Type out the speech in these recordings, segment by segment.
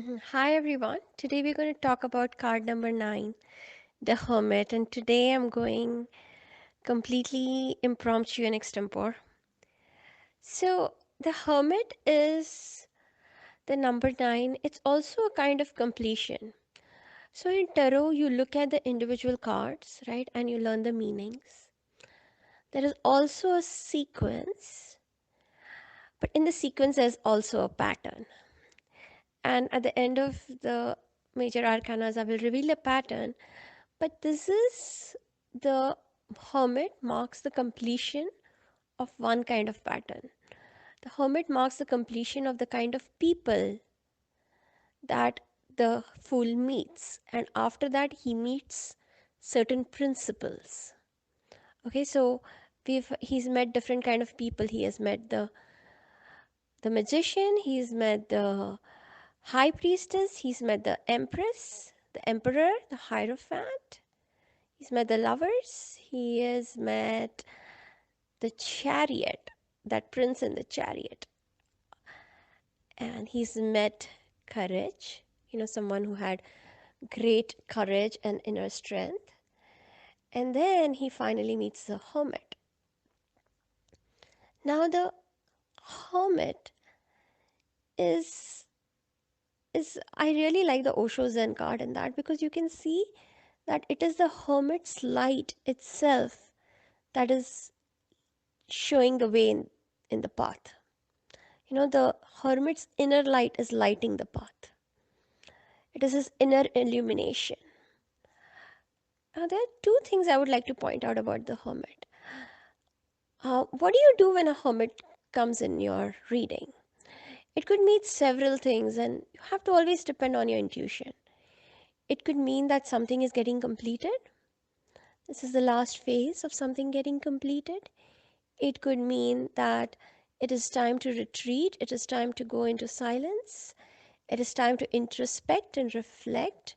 Hi everyone. Today we're going to talk about card number 9, the Hermit, and today I'm going completely impromptu and extempore. So, the Hermit is the number 9. It's also a kind of completion. So, in tarot, you look at the individual cards, right, and you learn the meanings. There is also a sequence, but in the sequence, there's also a pattern. And at the end of the major arcanas, I will reveal a pattern. But this is the hermit marks the completion of one kind of pattern. The hermit marks the completion of the kind of people that the fool meets, and after that, he meets certain principles. Okay, so he's met different kind of people. He has met the magician. He's met the high priestess. He's met the empress, the emperor, the hierophant. He's met the lovers. He has met the chariot, that prince in the chariot. And he's met courage, someone who had great courage and inner strength. And then he finally meets the hermit. Now, the hermit is I really like the Osho Zen card in that because you can see that it is the hermit's light itself that is showing the way in the path. The hermit's inner light is lighting the path. It is his inner illumination. Now, there are two things I would like to point out about the hermit. What do you do when a hermit comes in your reading? It could mean several things, and you have to always depend on your intuition. It could mean that something is getting completed. This is the last phase of something getting completed. It could mean that it is time to retreat, it is time to go into silence, it is time to introspect and reflect,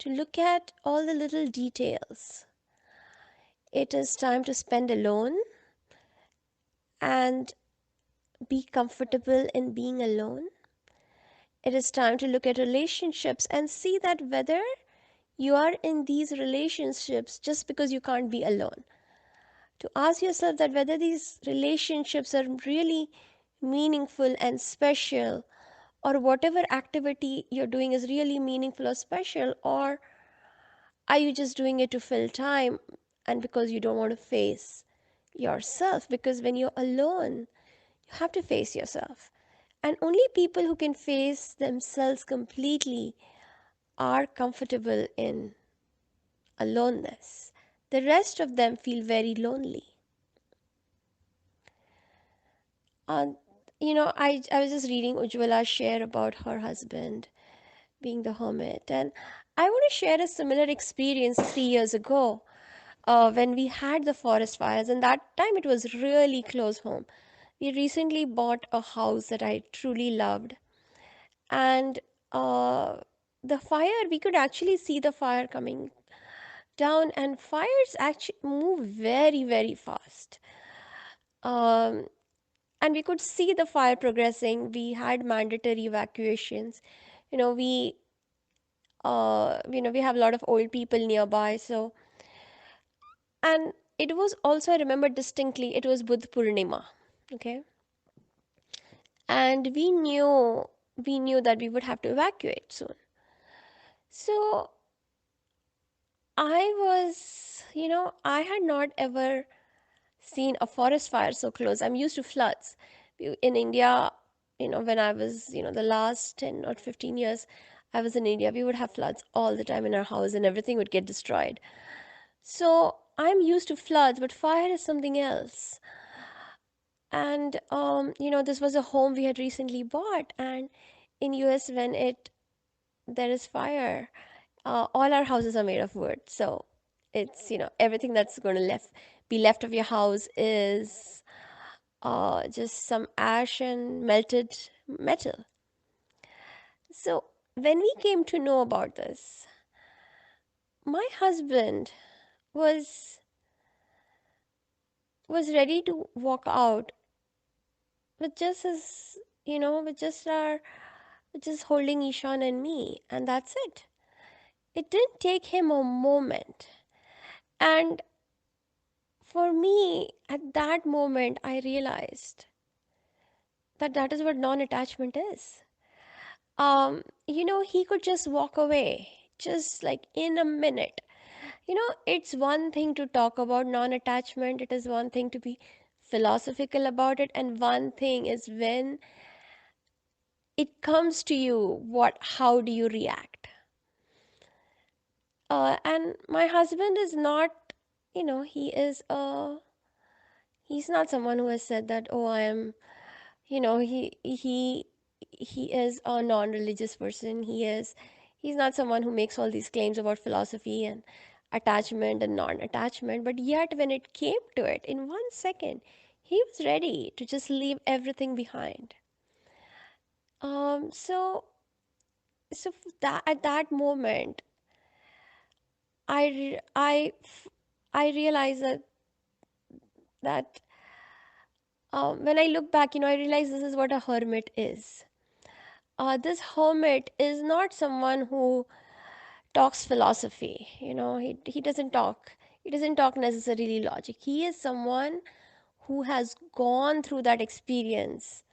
to look at all the little details. It is time to spend alone and be comfortable in being alone. It is time to look at relationships and see that whether you are in these relationships just because you can't be alone. To ask yourself that whether these relationships are really meaningful and special, or whatever activity you're doing is really meaningful or special, or are you just doing it to fill time and because you don't want to face yourself? Because when you're alone, you have to face yourself. And only people who can face themselves completely are comfortable in aloneness. The rest of them feel very lonely. Uh, I was just reading Ujjwala's share about her husband being the hermit, and I want to share a similar experience 3 years ago when we had the forest fires, and that time it was really close home. We recently bought a house that I truly loved, and uh, the fire, we could actually see the fire coming down, and fires actually move very, very fast. Um, and we could see the fire progressing. We had mandatory evacuations. You know, we we have a lot of old people nearby, so and it was also, I remember distinctly, it was Budh Purnima, okay, and we knew that we would have to evacuate soon. So I had not ever seen a forest fire so close. I'm used to floods. In India, when I was, the last 10 or 15 years I was in India, we would have floods all the time in our house and everything would get destroyed. So I'm used to floods, but fire is something else. And this was a home we had recently bought, and in US, when it there is fire, all our houses are made of wood, so it's everything that's going to be left of your house is just some ash and melted metal. So when we came to know about this, my husband was ready to walk out with just his with just our just holding Ishan and me, and that's it. It didn't take him a moment. And for me, at that moment, I realized that that is what non attachment is. He could just walk away, just like in a minute. It's one thing to talk about non attachment, it is one thing to be philosophical about it, and one thing is when it comes to you, how do you react? And my husband is not, he's not someone who has said that, oh, I am, he is a non-religious person. He's not someone who makes all these claims about philosophy and attachment and non-attachment, but yet when it came to it, in 1 second he was ready to just leave everything behind. So at that moment, I re- I realized that when I look back, I realize this is what a hermit is. This hermit is not someone who talks philosophy. He doesn't talk necessarily logic. He is someone who has gone through that experience,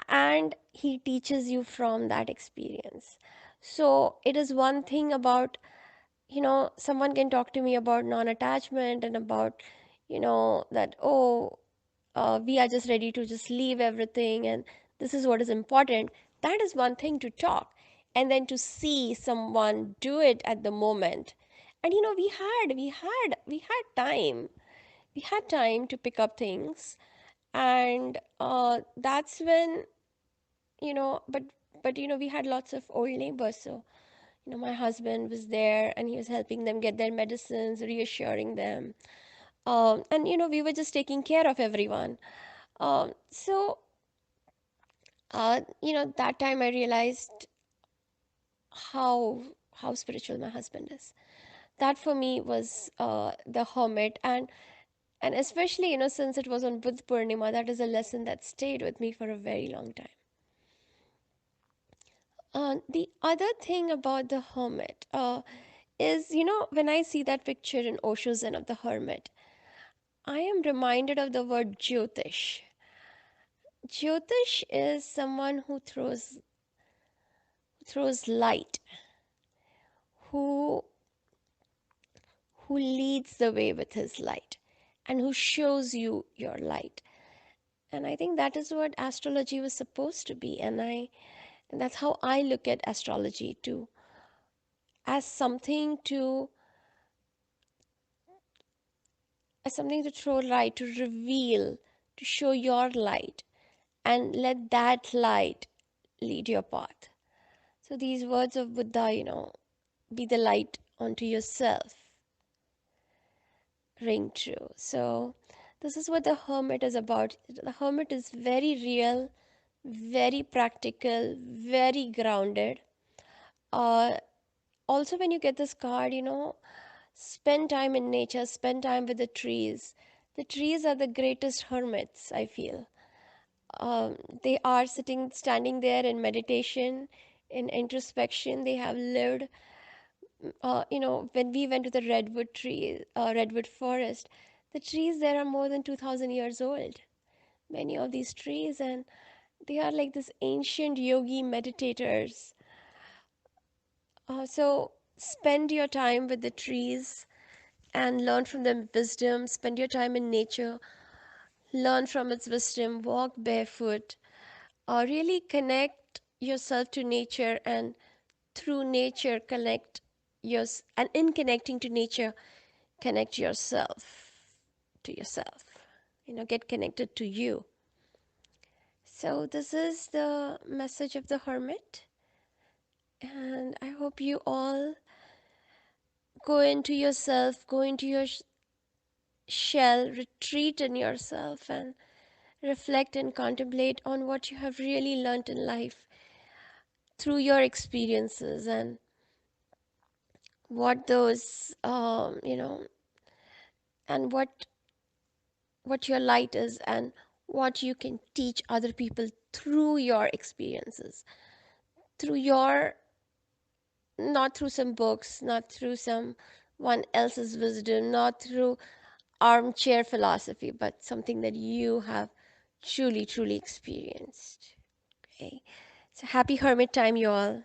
and he teaches you from that experience. So it is one thing about, someone can talk to me about non-attachment and about, that, oh, we are just ready to just leave everything and this is what is important. That is one thing to talk, and then to see someone do it at the moment. And we had time. We had time to pick up things, and that's when, but we had lots of old neighbors. So my husband was there and he was helping them get their medicines, reassuring them. And we were just taking care of everyone. That time I realized how how spiritual my husband is. That for me was the hermit, and especially since it was on Buddha Purnima, that is a lesson that stayed with me for a very long time. The other thing about the hermit is, when I see that picture in Osho Zen of the hermit, I am reminded of the word Jyotish. Jyotish is someone who throws light, who leads the way with his light, and who shows you your light. And I think that is what astrology was supposed to be. And that's how I look at astrology too, as something to throw light, to reveal, to show your light, and let that light lead your path. So these words of Buddha, be the light unto yourself, ring true. So this is what the hermit is about. The hermit is very real, very practical, very grounded. Uh, Also, when you get this card, spend time in nature, spend time with the trees. The trees are the greatest hermits, I feel. They are standing there in meditation, in introspection. They have lived. When we went to the redwood forest, the trees there are more than 2,000 years old. Many of these trees, and they are like this ancient yogi meditators. So spend your time with the trees and learn from them wisdom. Spend your time in nature, learn from its wisdom, walk barefoot, really connect yourself to nature, and through nature and in connecting to nature, connect yourself to yourself. Get connected to you. So this is the message of the hermit, and I hope you all go into yourself, go into your shell, retreat in yourself, and reflect and contemplate on what you have really learned in life through your experiences, and what those and what your light is, and what you can teach other people through your experiences, through your, not through some books, not through someone else's wisdom, not through armchair philosophy, but something that you have truly, truly experienced. Okay. So happy hermit time, you all.